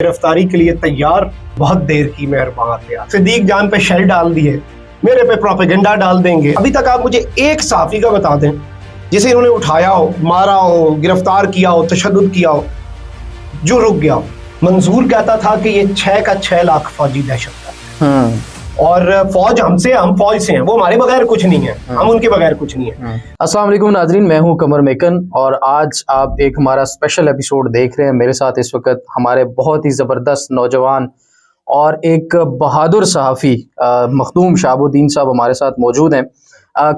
गिरफ्तारी के लिए तैयार, बहुत देर की मेहरबान थे। सिद्दीक जान पे शेल डाल दिए, मेरे पे प्रोपेगेंडा डाल देंगे। अभी तक आप मुझे एक सहाफी का बता दें जिसे इन्होंने उठाया हो, मारा हो, गिरफ्तार किया हो, तशद्दुद किया हो, जो रुक गया हो। मंसूर कहता था कि ये 6 का 6 लाख फौजी दहशत है और फौज हमसे, हम फौज से हैं, वो हमारे बगैर कुछ नहीं है, हम उनके बगैर कुछ नहीं है। अस्सलाम वालेकुम नाजरीन, मैं हूं कमर मेकन और आज आप एक हमारा स्पेशल एपिसोड देख रहे हैं। मेरे साथ इस वक्त हमारे बहुत ही ज़बरदस्त नौजवान और एक बहादुर सहाफ़ी मखदूम शहाबुद्दीन साहब हमारे साथ मौजूद हैं।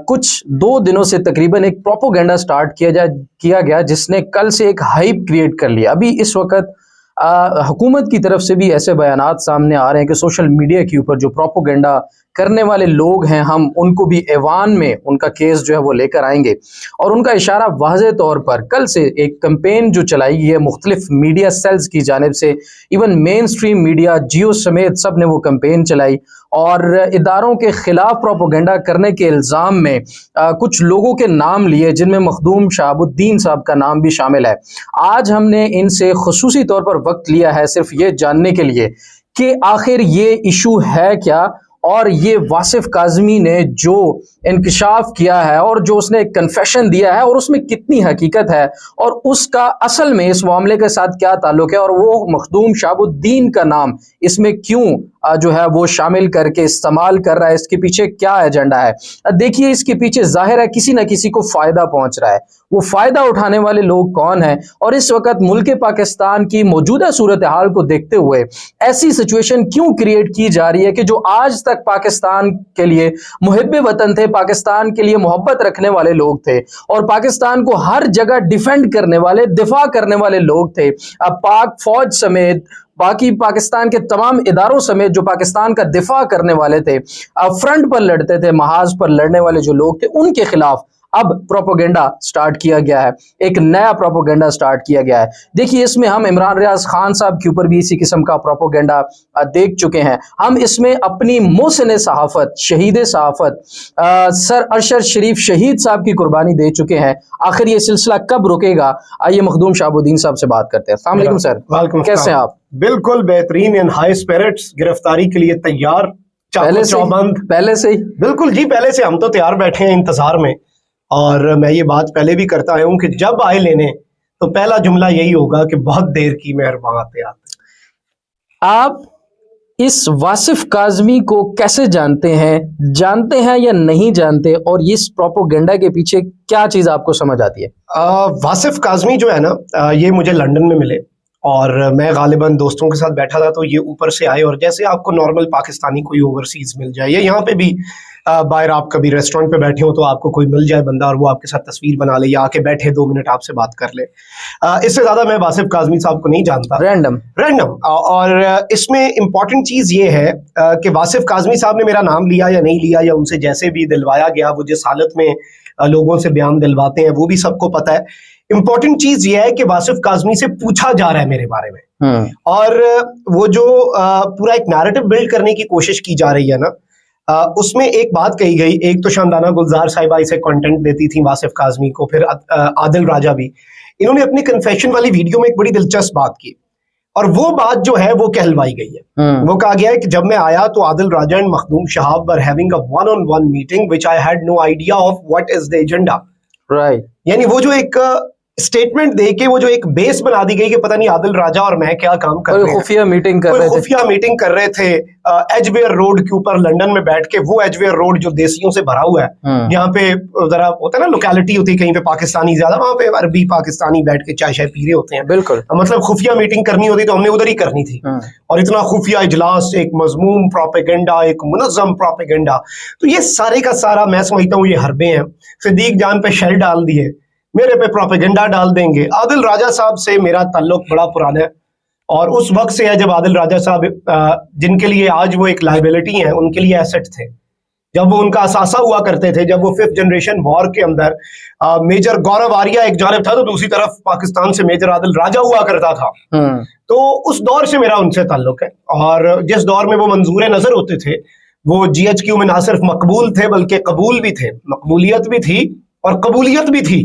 कुछ 2 दिनों से तकरीबन एक प्रोपोगेंडा स्टार्ट किया गया जिसने कल से एक हाइप क्रिएट कर लिया। अभी इस वक्त हुकूमत की तरफ से भी ऐसे बयानात सामने आ रहे हैं कि सोशल मीडिया के ऊपर जो प्रोपोगेंडा करने वाले लोग हैं, हम उनको भी ऐवान में उनका केस जो है वो लेकर आएंगे। और उनका इशारा वाज़े तौर पर कल से एक कैंपेन जो चलाई गई है मुख्तलिफ मीडिया सेल्स की जानिब से, इवन मेन स्ट्रीम मीडिया, जियो समेत सब ने वो कैंपेन चलाई और इदारों के खिलाफ प्रोपोगेंडा करने के इल्ज़ाम में कुछ लोगों के नाम लिए जिनमें मखदूम शहाबुद्दीन साहब का नाम भी शामिल है। आज हमने इनसे खुसूसी तौर पर वक्त लिया है सिर्फ ये जानने के लिए कि आखिर ये इशू है क्या और ये वासिफ काज़मी ने जो इंकशाफ किया है और जो उसने कन्फेशन दिया है और उसमें कितनी हकीकत है और उसका असल में इस मामले के साथ क्या ताल्लुक है और वो मखदूम शहाबुद्दीन का नाम इसमें क्यों जो है वो शामिल करके इस्तेमाल कर रहा है, इसके पीछे क्या एजेंडा है। देखिए, इसके पीछे जाहिर है किसी न किसी को फ़ायदा पहुंच रहा है। वो फ़ायदा उठाने वाले लोग कौन हैं और इस वक्त मुल्क पाकिस्तान की मौजूदा सूरत हाल को देखते हुए ऐसी सिचुएशन क्यों क्रिएट की जा रही है कि जो आज तक पाकिस्तान के लिए मुहिब्बे वतन थे, पाकिस्तान के लिए मोहब्बत रखने वाले लोग थे और पाकिस्तान को हर जगह डिफेंड करने वाले, दिफा करने वाले लोग थे, अब पाक फौज समेत बाकी पाकिस्तान के तमाम इदारों समेत जो पाकिस्तान का दिफा करने वाले थे, फ्रंट पर लड़ते थे, महाज पर लड़ने वाले जो लोग थे, उनके खिलाफ अब प्रोपोगेंडा स्टार्ट किया गया है। एक नया प्रोपोगेंडा स्टार्ट किया गया है। देखिए, इसमें हम इमरान रियाज खान साहब के ऊपर भी इसी किस्म का प्रोपोगेंडा देख चुके हैं। हम इसमें अपनी मोहसिन सहाफत, शहीद सहाफत सर अरशद शरीफ शहीद साहब की कुर्बानी दे चुके हैं। आखिर ये सिलसिला कब रुकेगा? आइए मखदूम शहाबुद्दीन साहब से बात करते हैं। अस्सलाम वालेकुम सर, कैसे हैं आप? बिल्कुल बेहतरीन, इन हाई स्पिरिट्स, गिरफ्तारी के लिए तैयार, पहले से ही? बिल्कुल जी, पहले से हम तो तैयार बैठे हैं इंतजार में। और मैं ये बात पहले भी करता आया हूँ कि जब आए लेने तो पहला जुमला यही होगा कि बहुत देर की मेहरबान आते। आप इस वासिफ काज़मी को कैसे जानते हैं या नहीं जानते और इस प्रोपोगेंडा के पीछे क्या चीज आपको समझ आती है? वासिफ काज़मी जो है ना, ये मुझे लंदन में मिले और मैं गालिबन दोस्तों के साथ बैठा था तो ये ऊपर से आए और जैसे आपको नॉर्मल पाकिस्तानी कोई ओवरसीज मिल जाए या यहाँ पे भी बाहर आप कभी रेस्टोरेंट पे बैठे हो तो आपको कोई मिल जाए बंदा और वो आपके साथ तस्वीर बना ले या आके बैठे 2 मिनट आपसे बात कर ले, इससे ज्यादा मैं वासिफ काज़मी साहब को नहीं जानता। रैंडम। और इसमें इम्पॉर्टेंट चीज ये है कि वासिफ काज़मी साहब ने मेरा नाम लिया या नहीं लिया या उनसे जैसे भी दिलवाया गया, वो जिस हालत में लोगों से बयान दिलवाते हैं वो भी सबको पता है। इम्पोर्टेंट चीज ये है कि वासिफ काज़मी से पूछा जा रहा है मेरे बारे में और वो जो पूरा एक नैरेटिव बिल्ड करने की कोशिश की जा रही है ना, उसमें एक बात कही गई। एक तो शानदाना गुलजार साहिबा इसे कंटेंट देती थी वासिफ काज़मी को, फिर आदिल राजा भी। इन्होंने अपनी कन्फेशन वाली वीडियो में एक बड़ी दिलचस्प बात की और वो बात जो है वो कहलवाई गई है। वो कहा गया है कि जब मैं आया तो Adil Raja and Makhdoom Shahab were having a one-on-one meeting which I had no idea of what is the agenda. Right, यानी वो जो एक स्टेटमेंट दे के वो जो एक बेस बना दी गई कि पता नहीं आदिल राजा और मैं क्या काम कर रहे हैं, खुफिया मीटिंग कर रहे थे एजवेयर रोड के ऊपर लंदन में बैठ के। वो एजवेयर रोड जो देसियों से भरा हुआ है, यहाँ पे जरा होता है ना, लोकेलिटी होती है कहीं पे पाकिस्तानी ज्यादा, वहां पे अरबी पाकिस्तानी बैठ के चाय पी रहे होते हैं। बिल्कुल, मतलब खुफिया मीटिंग करनी होती तो हमने उधर ही करनी थी। और इतना खुफिया इजलास, एक मजमूम प्रोपेगेंडा, एक मुनज़्ज़म प्रोपेगेंडा, तो ये सारे का सारा मैं समझता हूँ ये हरबे हैं। सिद्दीक जान पे शेल डाल दिए, मेरे पे प्रोपेगेंडा डाल देंगे। आदिल राजा साहब से मेरा ताल्लुक बड़ा पुराना है और उस वक्त से है जब आदिल राजा साहब, जिनके लिए आज वो एक लायबिलिटी है, उनके लिए एसेट थे। जब वो उनका असासा हुआ करते थे, जब वो 5th जनरेशन वॉर के अंदर मेजर गौरव आर्या एक जानिब था तो दूसरी तरफ पाकिस्तान से मेजर आदिल राजा हुआ करता था। तो उस दौर से मेरा उनसे ताल्लुक है और जिस दौर में वो मंजूर नजर होते थे वो GHQ में ना सिर्फ मकबूल थे बल्कि कबूल भी थे, मकबूलियत भी थी और कबूलियत भी थी।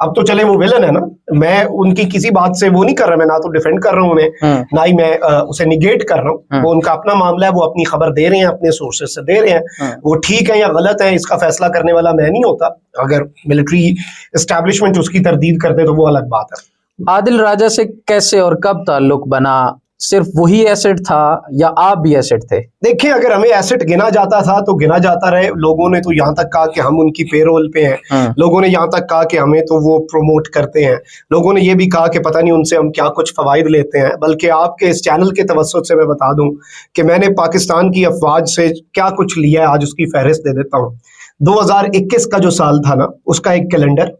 अब तो चले वो विलन है ना, मैं उनकी किसी बात से वो नहीं कर रहा, मैं ना तो डिफेंड कर रहा हूँ उन्हें, ना ही मैं उसे निगेट कर रहा हूँ। वो उनका अपना मामला है, वो अपनी खबर दे रहे हैं, अपने सोर्सेज से दे रहे हैं। वो ठीक है या गलत है इसका फैसला करने वाला मैं नहीं होता। अगर मिलिट्री एस्टैब्लिशमेंट उसकी तरदीद कर दे तो वो अलग बात है। आदिल राजा से कैसे और कब ताल्लुक बना? सिर्फ वही एसेट था या आप भी एसेट थे? देखिए, अगर हमें एसेट गिना जाता था तो गिना जाता रहे। लोगों ने तो यहाँ तक कहा कि हम उनकी पेरोल पे हैं, लोगों ने यहाँ तक कहा कि हमें तो वो प्रमोट करते हैं, लोगों ने ये भी कहा कि पता नहीं उनसे हम क्या कुछ फवाइद लेते हैं। बल्कि आपके इस चैनल के तवज्जुह से मैं बता दूं कि मैंने पाकिस्तान की अफवाज से क्या कुछ लिया है, आज उसकी फहरिस्त दे देता हूँ। 2021 का जो साल था ना, उसका एक कैलेंडर,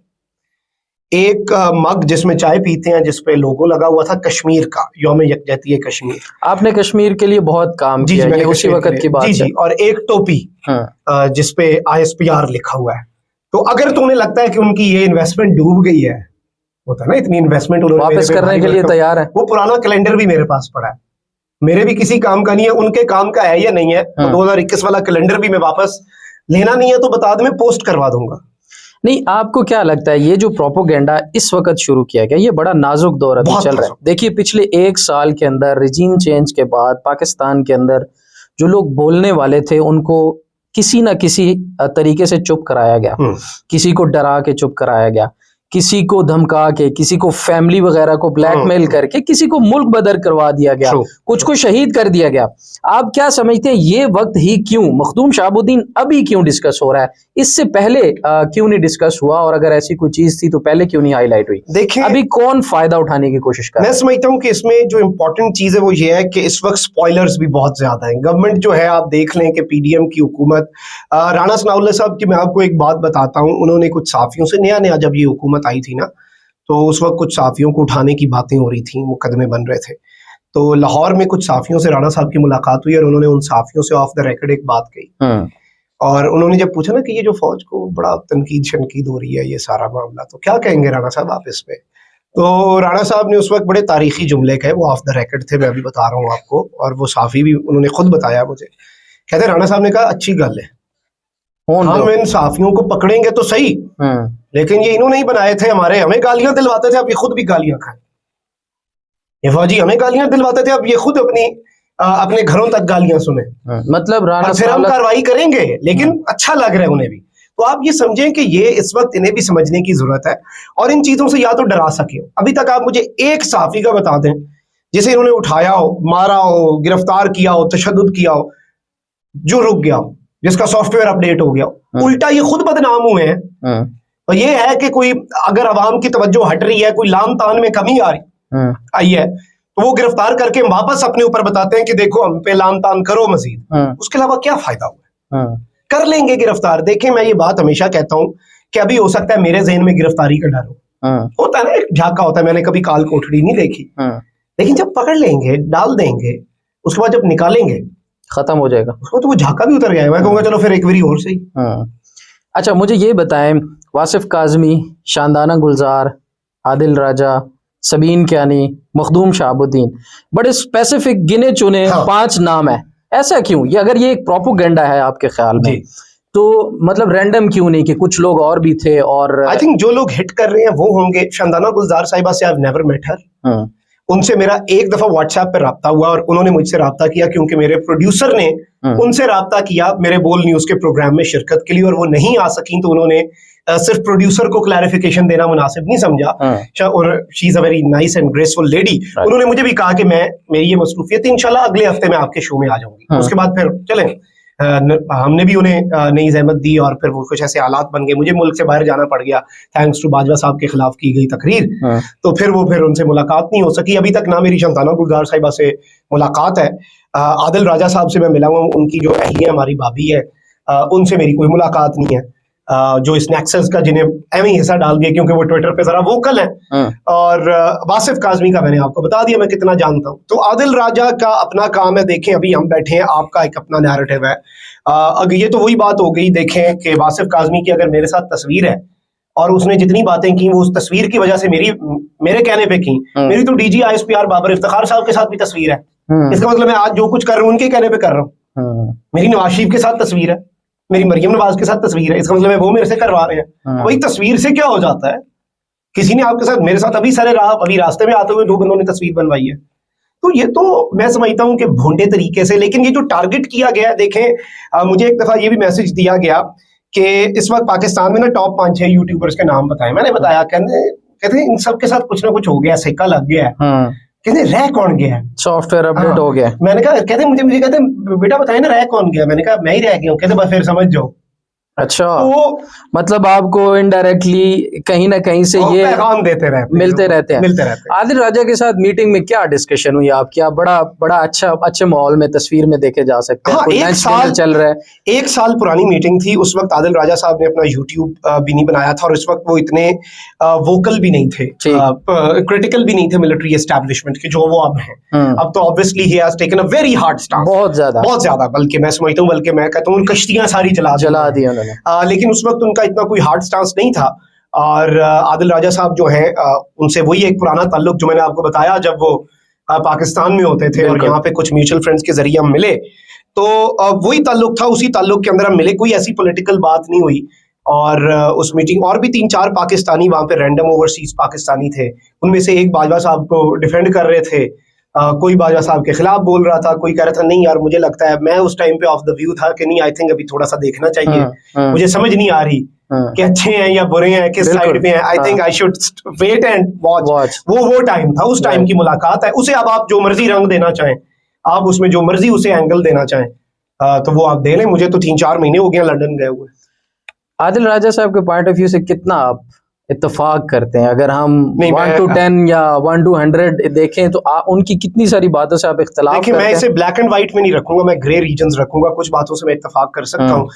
एक मग जिसमें चाय पीते हैं जिसपे लोगो लगा हुआ था कश्मीर का, यौम यकजहती कश्मीर। आपने कश्मीर के लिए बहुत काम जी किया, मैंने ये उसी वक्त की बात जी है। जी। और एक टोपी जिसपे ISPR लिखा हुआ है। तो अगर तुम्हें लगता है कि उनकी ये इन्वेस्टमेंट डूब गई है, होता है ना, इतनी इन्वेस्टमेंट उन्होंने वापस करने के लिए तैयार है, वो पुराना कैलेंडर भी मेरे पास पड़ा है, मेरे भी किसी काम का नहीं है, उनके काम का है या नहीं है। तो 2021 वाला कैलेंडर भी मैं वापस लेना नहीं है तो बता दो, मैं पोस्ट करवा दूंगा। नहीं, आपको क्या लगता है ये जो प्रोपोगेंडा इस वक्त शुरू किया गया, ये बड़ा नाजुक दौर अभी चल रहा है। देखिए, पिछले एक साल के अंदर रिजीम चेंज के बाद पाकिस्तान के अंदर जो लोग बोलने वाले थे उनको किसी ना किसी तरीके से चुप कराया गया, किसी को डरा के चुप कराया गया, किसी को धमका के, किसी को फैमिली वगैरह को ब्लैकमेल करके, किसी को मुल्क बदर करवा दिया गया, कुछ को शहीद कर दिया गया। आप क्या समझते हैं ये वक्त ही क्यों, मखदूम शहाबुद्दीन अभी क्यों डिस्कस हो रहा है? इससे पहले क्यों नहीं डिस्कस हुआ? और अगर ऐसी कोई चीज थी तो पहले क्यों नहीं हाईलाइट हुई? देखिए, अभी कौन फायदा उठाने की कोशिश कर रहा है? मैं समझता हूँ कि इसमें जो इम्पोर्टेंट चीज है वो ये है कि इस वक्त स्पॉयलर्स भी बहुत ज्यादा हैं। गवर्नमेंट जो है, आप देख लें कि PDM की हुकूमत, राणा सनाउल्लाह साहब की मैं आपको एक बात बताता हूँ, उन्होंने कुछ साफियों से नया जब ये हुकूमत आई थी ना, तो उस वक्त कुछ साफियों को उठाने की बातें हो रही थी, मुकदमे बन रहे थे। तो लाहौर में कुछ साफियों से राणा साहब की मुलाकात हुई और उन्होंने उन साफियों से ऑफ द रिकॉर्ड एक बात कही। और उन्होंने जब पूछा ना कि ये जो फौज को बड़ा तनकीद शनकीद हो रही है, ये सारा मामला, तो क्या कहेंगे राणा साहब आप इस पे? तो राणा साहब ने उस वक्त बड़े तारीखी जुमले कहे, वो ऑफ द रिकॉर्ड थे, मैं अभी बता रहा हूँ आपको, और वो साफी भी उन्होंने खुद बताया मुझे। कहते राणा साहब ने कहा, अच्छी गल है, हम इन साफियों को पकड़ेंगे तो सही, लेकिन ये इन्होंने ही बनाए थे हमारे, हमें गालियां दिलवाते थे, अब ये खुद भी गालियां खाएं। ये फौजी हमें गालियां दिलवाते थे, अब ये खुद अपने घरों तक गालियां सुने। मतलब राणा फिर हम कार्रवाई करेंगे, लेकिन अच्छा लग रहा है उन्हें भी। तो आप ये समझें कि ये इस वक्त इन्हें भी समझने की जरूरत है, और इन चीजों से या तो डरा सके हो। अभी तक आप मुझे एक साफी का बता दें जिसे इन्होंने उठाया हो, मारा हो, गिरफ्तार किया हो, तशद्दुद किया हो, जो रुक गया हो, जिसका सॉफ्टवेयर अपडेट हो गया हो। उल्टा ये खुद बदनाम हुए हैं। और ये है कि कोई अगर अवाम की तवज्जो हट रही है, कोई लाम तान में कमी आई है, तो वो गिरफ्तार करके वापस अपने ऊपर बताते हैं कि देखो हम पे लाम तान करो मजीद। उसके अलावा क्या फायदा हुआ? कर लेंगे गिरफ्तार। देखें, मैं ये बात हमेशा कहता हूं कि अभी हो सकता है मेरे जहन में गिरफ्तारी का डर हो, होता है ना, एक झाका होता है, मैंने कभी काल कोठड़ी नहीं देखी, लेकिन जब पकड़ लेंगे, डाल देंगे, उसके बाद जब निकालेंगे खत्म हो जाएगा, उसको तो वो झाका भी उतर गया। मैं कहूंगा चलो फिर एक बारी और सही। अच्छा, मुझे ये बताएं, वासिफ काज़मी, शानदाना गुलजार, आदिल राजा, सबीन कियानी, मखदूम शहाबुद्दीन, बड़े स्पेसिफिक गिने चुने 5 नाम है। ऐसा क्यों? ये अगर ये एक प्रोपोगेंडा है आपके ख्याल में, तो मतलब रैंडम क्यों नहीं कि कुछ लोग और भी थे? और आई थिंक जो लोग हिट कर रहे हैं वो होंगे। शानदाना गुलजार साहिबा से I have never met her, उनसे मेरा एक दफा व्हाट्सएप पे राब्ता हुआ और उन्होंने मुझसे राब्ता किया क्योंकि मेरे प्रोड्यूसर ने उनसे राब्ता किया मेरे बोल न्यूज के प्रोग्राम में शिरकत के लिए, और वो नहीं आ सकी, तो उन्होंने सिर्फ प्रोड्यूसर को क्लैरिफिकेशन देना मुनासिब नहीं समझा। और she is a very nice and graceful lady. उन्होंने मुझे भी कहा कि मेरी ये मसरूफियत इंशाल्लाह अगले हफ्ते में आपके शो में आ जाऊंगी। उसके बाद फिर चलें, हमने भी उन्हें नई जहमत दी और फिर वो कुछ ऐसे हालात बन गए, मुझे मुल्क से बाहर जाना पड़ गया थैंक्स टू बाजवा साहब के खिलाफ की गई तकरीर। तो फिर उनसे मुलाकात नहीं हो सकी। अभी तक ना मेरी शानदाना गुलजार साहिबा से मुलाकात है। आदिल राजा साहब से मैं मिला हूँ, उनकी जो अहलिया हमारी भाभी है, उनसे मेरी कोई मुलाकात नहीं है। जो इस नेक्सस का जिन्हें एवं हिस्सा डाल दिया क्योंकि वो ट्विटर पे जरा वोकल है। और वासिफ काज़मी का मैंने आपको बता दिया मैं कितना जानता हूँ। तो आदिल राजा का अपना काम है। देखें, अभी हम बैठे हैं, आपका एक अपना नैरेटिव है। अगर ये तो वही बात हो गई, देखें कि वासिफ काज़मी की अगर मेरे साथ तस्वीर है और उसने जितनी बातें की वो उस तस्वीर की वजह से मेरे कहने पे की। मेरी तो DG ISPR बाबर इफ्तिखार साहब के साथ भी तस्वीर है। इसका मतलब मैं आज जो कुछ कर रहा हूँ उनके कहने पे कर रहा हूँ। मेरी नवाज शरीफ के साथ तस्वीर है, मेरी मरियम नवाज के साथ तस्वीर है, इसका मतलब है वो मेरे से करवा रहे हैं। वही तस्वीर से क्या हो जाता है किसी ने आपके साथ, मेरे साथ अभी सारे अभी रास्ते में आते हुए 2 बंदों ने तस्वीर बनवाई है। तो ये तो मैं समझता हूँ कि भोंडे तरीके से, लेकिन ये जो टारगेट किया गया है, देखें मुझे एक दफा ये भी मैसेज दिया गया कि इस वक्त पाकिस्तान में ना टॉप 5-6 यूट्यूबर्स के नाम बताए। मैंने बताया, कहते इन सब के साथ कुछ ना कुछ हो गया, सिक्का लग गया है। कहते रह कौन गया, सॉफ्टवेयर अपडेट हो गया। मैंने कहा, कहते मुझे कहते बेटा बताए ना रह कौन गया। मैंने कहा मैं ही रह गया हूँ। कहते बस फिर समझ जाओ। अच्छा, तो मतलब आपको इनडायरेक्टली कहीं ना कहीं से ये पैगाम देते रहते, मिलते रहते हैं। आदिल राजा के साथ मीटिंग में क्या डिस्कशन हुई आपकी? आप बड़ा अच्छे माहौल में तस्वीर में देखे जा सकते हैं। हाँ, चल रहा है। 1 साल पुरानी मीटिंग थी। उस वक्त आदिल राजा साहब ने अपना यूट्यूब भी नहीं बनाया था, और उस वक्त वो इतने वोकल भी नहीं थे, क्रिटिकल भी नहीं थे मिलिट्री एस्टैब्लिशमेंट के जो वो अब हैं। अब तो obviously he has taken a very hard stance, बहुत ज्यादा, बल्कि मैं समझता हूँ, बल्कि मैं कहता हूँ कश्तियां सारी जला दी उन्होंने। लेकिन उस वक्त उनका इतना कोई हार्ड स्टांस नहीं था। और आदिल राजा साहब जो हैं, उनसे वही एक पुराना ताल्लुक जो मैंने आपको बताया, जब वो पाकिस्तान में होते थे और यहाँ पे कुछ म्यूचुअल फ्रेंड्स के जरिए हम मिले, तो वही ताल्लुक था। उसी ताल्लुक के अंदर हम मिले, कोई ऐसी पॉलिटिकल बात नहीं हुई। और उस मीटिंग और भी 3-4 पाकिस्तानी वहां पे रैंडम ओवरसीज पाकिस्तानी थे। उनमें से एक बाजवा साहब को डिफेंड कर रहे थे, कोई बाजवा साहब के खिलाफ बोल रहा था, कोई कह रहा था नहीं यार मुझे लगता है, मैं उस टाइम पे ऑफ द व्यू था कि नहीं, आई थिंक अभी थोड़ा सा देखना चाहिए, मुझे समझ नहीं आ रही कि अच्छे हैं या बुरे हैं, किस साइड पे हैं, I think I should wait and watch. वो टाइम था, उस टाइम की मुलाकात है। उसे अब आप जो मर्जी रंग देना चाहें, आप उसमें जो मर्जी उसे एंगल देना चाहें, तो वो आप दे लें। मुझे तो 3-4 महीने हो गए लंदन गए हुए। आदिल राजा साहब के पॉइंट ऑफ व्यू से कितना आप इत्तेफाक करते हैं? अगर हम 1 to 10 या 1 to 100 देखें तो उनकी कितनी सारी बातों से आप इख्तलाफ करते हैं? मैं इसे ब्लैक एंड व्हाइट में नहीं रखूंगा, मैं ग्रे रीजन्स रखूंगा। कुछ बातों से मैं इत्तेफाक कर सकता हूँ,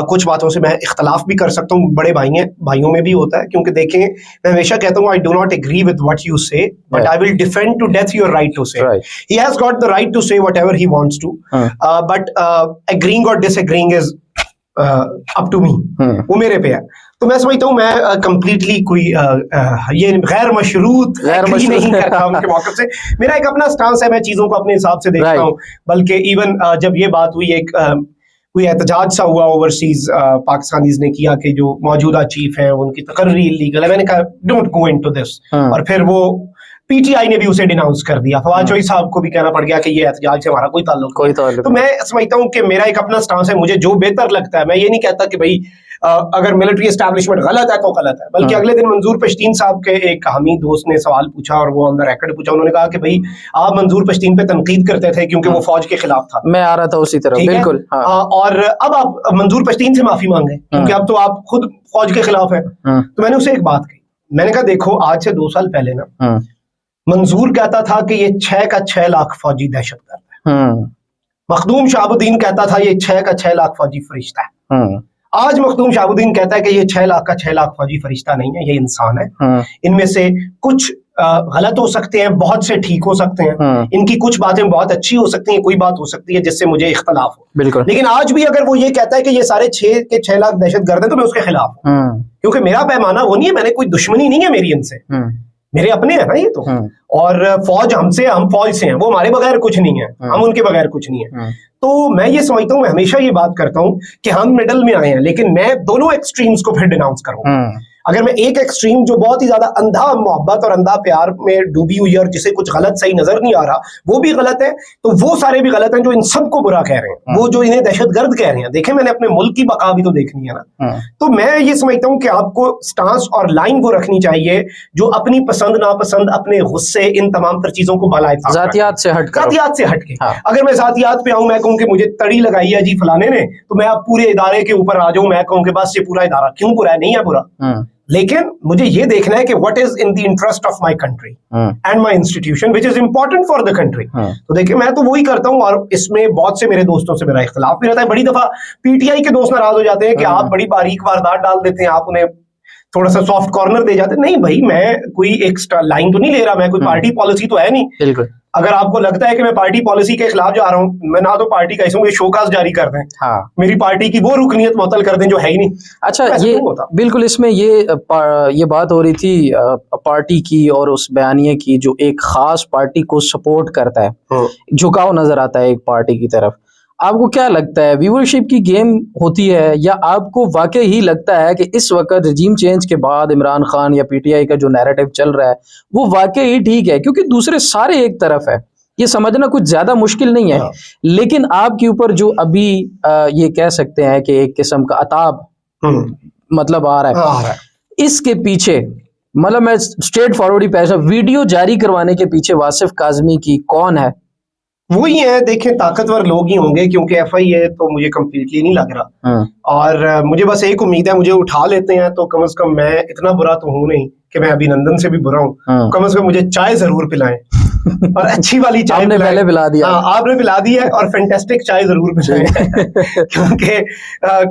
कुछ बातों से मैं इख्तलाफ भी कर सकता हूँ। बड़े भाइयों में भी होता है, क्योंकि देखें मैं हमेशा कहता हूँ, I do not agree with what you say, but I will defend to death your right to say. He has got the right to say whatever he wants to, but agreeing or disagreeing is up to me, वो मेरे पे है। तो मैं समझता हूँ मैं completely कोई ये गैर मशरूत नहीं करता उनके मौके से। मेरा एक अपना स्टांस है, मैं चीजों को अपने हिसाब से देखता हूँ। बल्कि इवन जब ये बात हुई, एक कोई एहतजाज सा हुआ ओवरसीज पाकिस्तानीज ने किया कि जो मौजूदा चीफ है उनकी तकर्री इलीगल है, मैंने कहा डोंट गो इनटू दिस, और फिर वो पीटीआई ने भी उसे डिनाउंस कर दिया। फवाद चौधरी साहब को भी कहना पड़ गया कि ये एहतजाज से हमारा कोई ताल्लुक नहीं। तो मैं समझता हूँ कि मेरा एक अपना स्टांस है, मुझे जो बेहतर लगता है। मैं ये नहीं कहता कि भाई अगर मिलिट्री एस्टैब्लिशमेंट गलत है तो गलत है, बल्कि अगले दिन मंजूर पश्तीन साहब के एक हमीद दोस्त ने सवाल पूछा, और वो ऑन द रिकॉर्ड पूछा। उन्होंने कहा कि भाई आप मंजूर पश्तीन पे तनकीद करते थे क्योंकि वो फौज के खिलाफ था। मैं आ रहा था उसी तरह, बिल्कुल। और अब आप मंजूर पश्तीन से माफी मांगे क्योंकि अब तो आप खुद फौज के खिलाफ है। तो मैंने उसे एक बात कही, मैंने कहा देखो आज से 2 साल पहले ना मंजूर कहता था कि ये 6 का 6 लाख फौजी दहशतगर्द है, मखदूम शहाबुद्दीन कहता था ये 6 का 6 लाख फौजी फरिश्ता है। आज मखदूम शहाबुद्दीन कहता है कि ये 6 लाख का 6 लाख फौजी फरिश्ता नहीं है, ये इंसान है। इनमें से कुछ गलत हो सकते हैं, बहुत से ठीक हो सकते हैं, इनकी कुछ बातें बहुत अच्छी हो सकती हैं, कोई बात हो सकती है जिससे मुझे इख्तलाफ हो, बिल्कुल। लेकिन आज भी अगर वो ये कहता है कि ये सारे 6 के 6 लाख दहशतगर्द हैं तो मैं उसके खिलाफ हूं, क्योंकि मेरा पैमाना वो नहीं है, मैंने कोई दुश्मनी नहीं है मेरी इनसे, मेरे अपने हैं ना ये तो। और फौज हमसे, हम फौज से हैं, वो हमारे बगैर कुछ नहीं है, हम उनके बगैर कुछ नहीं है। तो मैं ये समझता हूँ, मैं हमेशा ये बात करता हूँ कि हम मिडल में आए हैं, लेकिन मैं दोनों एक्सट्रीम्स को फिर डिनाउंस करूंगा। अगर मैं एक एक्सट्रीम जो बहुत ही ज्यादा अंधा मोहब्बत और अंधा प्यार में डूबी हुई है और जिसे कुछ गलत सही नजर नहीं आ रहा वो भी गलत है, तो वो सारे भी गलत हैं जो इन सबको बुरा कह रहे हैं, वो जो इन्हें दहशतगर्द कह रहे हैं। देखें मैंने अपने मुल्क की बका भी तो देखनी है ना। तो मैं ये समझता हूँ कि आपको स्टांस और लाइन वो रखनी चाहिए जो अपनी पसंद नापसंद, अपने गुस्से, इन तमाम तर चीजों को बलाए जातियात से हट के। अगर मैं जातियात पे आऊं, मैं कहूँ कि मुझे तड़ी लगाई है जी फलाने ने, तो मैं अब पूरे इदारे के ऊपर आ जाऊं, मैं कहूँ कि बस ये पूरा इदारा क्यों बुरा है, नहीं है बुरा, लेकिन मुझे ये देखना है कि what is in the interest of my country and my institution which is important for the country. तो देखिए मैं तो वही करता हूं, और इसमें बहुत से मेरे दोस्तों से मेरा इख्तिलाफ भी रहता है। बड़ी दफा पीटीआई के दोस्त नाराज हो जाते हैं कि आप बड़ी बारीक वारदात डाल देते हैं, आप उन्हें थोड़ा सा सॉफ्ट कॉर्नर दे जाते हैं। नहीं भाई, मैं कोई एक लाइन तो नहीं ले रहा, मैं कोई पार्टी पॉलिसी तो है नहीं। बिल्कुल। अगर आपको लगता है कि मैं पार्टी पॉलिसी के खिलाफ जा रहा हूं, मैं ना तो पार्टी का इसमें शोकाज जारी कर दें, मेरी पार्टी की वो रुकनियत मुअत्तल कर दें जो है ही नहीं। अच्छा, ये बिल्कुल इसमें ये बात हो रही थी पार्टी की और उस बयानिए की जो एक खास पार्टी को सपोर्ट करता है, झुकाव नजर आता है एक पार्टी की तरफ। आपको क्या लगता है, व्यूअरशिप की गेम होती है, या आपको वाकई ही लगता है कि इस वक्त रजीम चेंज के बाद इमरान खान या पीटीआई का जो नैरेटिव चल रहा है वो वाकई ही ठीक है? क्योंकि दूसरे सारे एक तरफ है, ये समझना कुछ ज्यादा मुश्किल नहीं है। हाँ। लेकिन आपके ऊपर जो अभी ये कह सकते हैं कि एक किस्म का अताब मतलब आ रहा है, आ रहा है। इसके पीछे मतलब मैं स्ट्रेट फॉरवर्ड ही पैसा वीडियो जारी करवाने के पीछे वासिफ काजमी की कौन है? वही है, देखें ताकतवर लोग ही होंगे, क्योंकि एफआईए तो मुझे कंप्लीटली नहीं लग रहा। और मुझे बस एक उम्मीद है, मुझे उठा लेते हैं तो कम से कम मैं इतना बुरा तो हूं नहीं कि मैं अभिनंदन से भी बुरा हूँ। कम से कम मुझे चाय जरूर पिलाएं और अच्छी वाली चाय आपने पहले पिला दिया। हाँ, आपने पिला दी है, और फैंटास्टिक चाय जरूर पिलाएं क्योंकि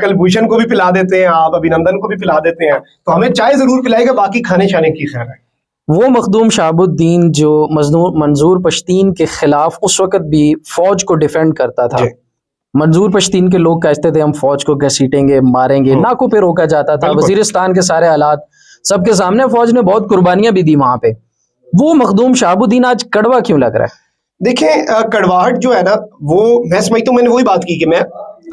कलभूषण को भी पिला देते हैं आप, अभिनंदन को भी पिला देते हैं, तो हमें चाय जरूर पिलाएगा, बाकी खाने शाने की खैर है। वो मखदूम शहाबुद्दीन जो मंजूर पश्तीन के खिलाफ उस वक्त भी फौज को डिफेंड करता था, मंजूर पश्तीन के लोग कहते थे हम फौज को घसीटेंगे, मारेंगे, नाकों पे रोका जाता था, वजीरिस्तान के सारे हालात सबके सामने फौज ने बहुत कुर्बानियां भी दी वहां पे। वो मखदूम शहाबुद्दीन आज कड़वा क्यों लग रहा है? देखें, कड़वाहट जो है ना, वो मैं समझता हूँ, मैंने वही बात की कि मैं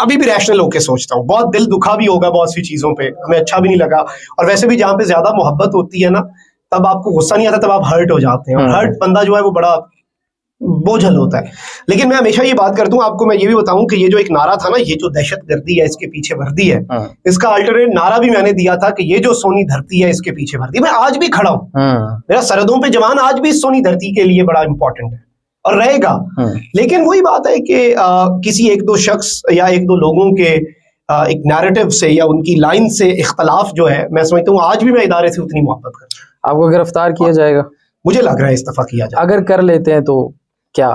अभी भी रैशनल होकर सोचता हूँ। बहुत दिल दुखा भी होगा बहुत सी चीजों पे, हमें अच्छा भी नहीं लगा, और वैसे भी जहाँ पे ज्यादा मोहब्बत होती है ना, तब आपको गुस्सा नहीं आता, तब आप हर्ट हो जाते हैं, और हर्ट बंदा जो है वो बड़ा बोझल होता है। लेकिन मैं हमेशा ये बात करता हूँ, आपको मैं ये भी बताऊं कि ये जो एक नारा था ना, ये जो दहशतगर्दी है इसके पीछे वर्दी है, इसका अल्टरनेट नारा भी मैंने दिया था कि ये जो सोनी धरती है इसके पीछे वर्दी। मैं आज भी खड़ा हूँ, मेरा सरहदों पे जवान आज भी इस सोनी धरती के लिए बड़ा इंपॉर्टेंट है और रहेगा। लेकिन वही बात है कि किसी एक दो शख्स या एक दो लोगों के एक नैरेटिव से या उनकी लाइन से इख्तलाफ जो है, मैं समझता हूँ आज भी मैं इदारे से उतनी मोहब्बत करता हूँ। आपको गिरफ्तार किया जाएगा? मुझे लग रहा है इस दफा किया जाए। अगर कर लेते हैं तो क्या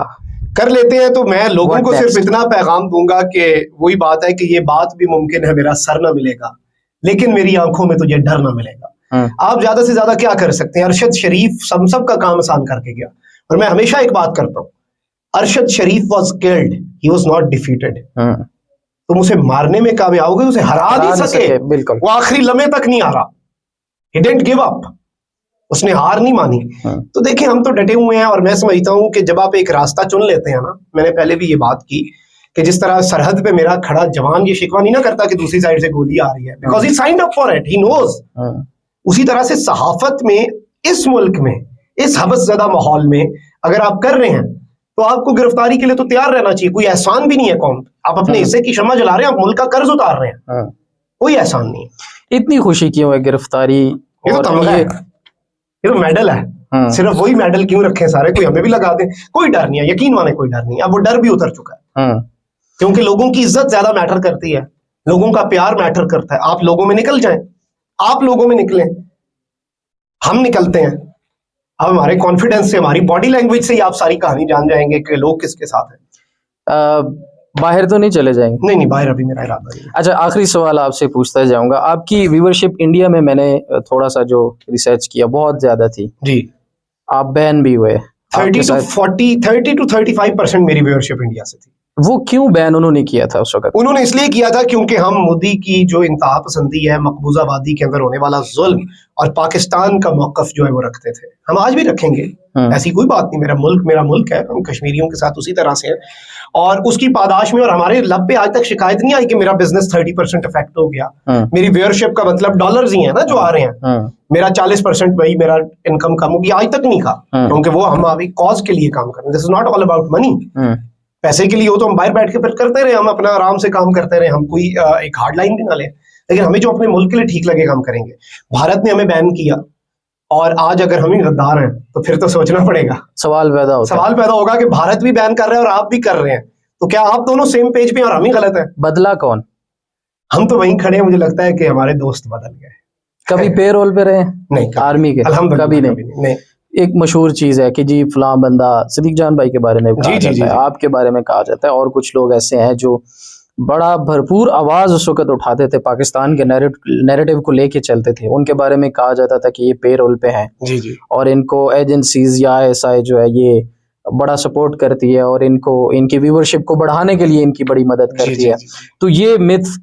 कर लेते हैं तो मैं लोगों को सिर्फ इतना पैगाम दूंगा कि वही बात है कि ये बात भी मुमकिन है मेरा सर ना मिलेगा, लेकिन मेरी आंखों में तुझे डर ना मिलेगा। आप ज्यादा से ज्यादा क्या कर सकते हैं? अरशद शरीफ सबका काम आसान करके गया, और मैं हमेशा एक बात करता हूँ, Arshad Sharif was killed, he was not defeated. तुम उसे मारने में कामयाब हो गए, उसे हरा नहीं सके, बिल्कुल वो आखिरी लम्हे तक नहीं हारा, ही डिडंट गिव अप, उसने हार नहीं मानी। तो देखिए, हम तो डटे हुए हैं, और मैं समझता हूं कि जब आप एक रास्ता चुन लेते हैं ना, मैंने पहले भी ये बात की कि जिस तरह सरहद पे मेरा खड़ा जवान ये शिकवा नहीं ना करता कि दूसरी साइड से गोली आ रही है, because he signed up for it, he knows. उसी तरह से सहाफत में, इस मुल्क में, इस हवसज़दा माहौल में अगर आप कर रहे हैं तो आपको गिरफ्तारी के लिए तो तैयार रहना चाहिए। कोई एहसान भी नहीं है कौम, आप अपने हिस्से की शम्मा जला रहे हैं, आप मुल्क का कर्ज उतार रहे हैं, कोई एहसान नहीं है। इतनी खुशी क्यों है गिरफ्तारी? ये तो तमगा है, ये तो मेडल है, सिर्फ वही मेडल क्यों रखे सारे, कोई हमें भी लगा दे, कोई डर नहीं है, यकीन माने कोई डर नहीं है। अब वो डर भी उतर चुका है, क्योंकि लोगों की इज्जत ज्यादा मैटर करती है, लोगों का प्यार मैटर करता है। आप लोगों में निकल जाएं, आप लोगों में निकलें, हम निकलते हैं, अब हमारे कॉन्फिडेंस से, हमारी बॉडी लैंग्वेज से ही आप सारी कहानी जान जाएंगे कि लोग किसके साथ हैं। बाहर तो नहीं चले जाएंगे? नहीं, बाहर अभी मेरा इरादा नहीं। अच्छा, आखिरी सवाल आपसे पूछता जाऊंगा, आपकी व्यूअरशिप इंडिया में मैंने थोड़ा सा जो रिसर्च किया बहुत ज्यादा थी जी, आप बैन भी हुए। 30 to 35% मेरी व्यूअरशिप इंडिया से थी। वो क्यों बैन उन्होंने किया था उस वक्त? उन्होंने इसलिए किया था क्योंकि हम मोदी की जो इंतहा पसंदी है, मकबूजा वादी के अंदर होने वाला जुल्म और पाकिस्तान का मौकफ जो है वो रखते थे। हम आज भी रखेंगे, ऐसी कोई बात नहीं, मेरा मुल्क है, हम कश्मीरियों के साथ उसी तरह से हैं, और उसकी पादाश में, और हमारे लब पे आज तक शिकायत नहीं आई कि मेरा बिजनेस 30% इफेक्ट हो गया। मेरी व्यूअरशिप का मतलब डॉलर्स ही है ना जो आ रहे हैं, मेरा 40% वही मेरा इनकम कम होगी, आज तक नहीं कहा, क्योंकि वो हम अभी कॉज के लिए काम कर रहे हैं। This is not all about money, पैसे के लिए हो तो हम बाहर बैठ के फिर करते रहे, हम अपना आराम से काम करते रहे, हम कोई एक हार्ड लाइन भी ना ले, लेकिन हमें जो अपने मुल्क के लिए ठीक लगेगा हम करेंगे। भारत ने हमें बैन किया, और आज अगर हम ही गद्दार हैं तो फिर तो सोचना पड़ेगा, सवाल पैदा होगा कि भारत भी बैन कर रहे हैं और आप भी कर रहे हैं, तो क्या आप दोनों सेम पेज पे और हम ही गलत है? बदला कौन? हम तो वहीं खड़े हैं, मुझे लगता है कि हमारे दोस्त बदल गए। कभी पे रोल पे रहे? नहीं, आर्मी के कभी नहीं। एक मशहूर चीज है कि जी फलां बंदा, सदीक जान भाई के बारे में कहा जाता है, आपके बारे में कहा जाता है, और कुछ लोग ऐसे हैं जो बड़ा भरपूर आवाज उस वक्त उठाते थे, पाकिस्तान के नैरेटिव को लेके चलते थे, उनके बारे में कहा जाता था कि ये पे रोल पे हैं और इनको एजेंसीज या ISI जो है ये बड़ा सपोर्ट करती है और इनको इनकी व्यूअरशिप को बढ़ाने के लिए इनकी बड़ी मदद करती है। तो ये मिथ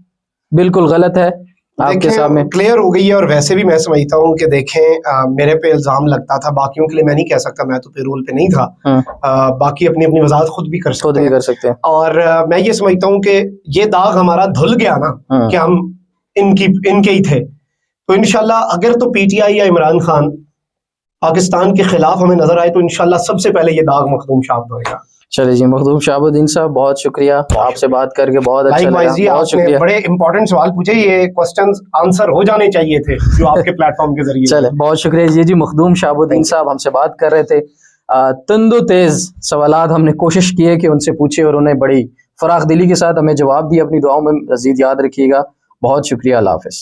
बिल्कुल गलत है, आपके सामने। क्लियर हो गई है, और वैसे भी मैं समझता हूँ कि देखें मेरे पे इल्जाम लगता था, बाकियों के लिए मैं नहीं कह सकता, मैं तो पेरोल पे नहीं था। बाकी अपनी अपनी वजाहत खुद भी कर सकते हैं। और मैं ये समझता हूँ कि ये दाग हमारा धुल गया ना कि हम इनके ही थे, तो इंशाल्लाह अगर तो पीटीआई या इमरान खान पाकिस्तान के खिलाफ हमें नजर आए तो इंशाल्लाह सबसे पहले ये दाग मखदूम शाह होगा। चलिए जी, मखदूम शाहबुद्दीन साहब बहुत शुक्रिया, आपसे बात करके बहुत अच्छा लगा। जी, बहुत शुक्रिया। बड़े इंपॉर्टेंट सवाल पूछे, ये क्वेश्चंस आंसर हो जाने चाहिए थे जो आपके प्लेटफॉर्म के जरिए। चले, बहुत शुक्रिया जी। मखदूम शाहबुद्दीन साहब हमसे बात कर रहे थे। तंदो तेज सवालात हमने कोशिश की है कि उनसे पूछे और उन्हें बड़ी फराख दिली के साथ हमें जवाब दिए। अपनी दुआओं में मज़ीद याद रखिएगा। बहुत शुक्रिया, अल्लाह हाफ़िज़।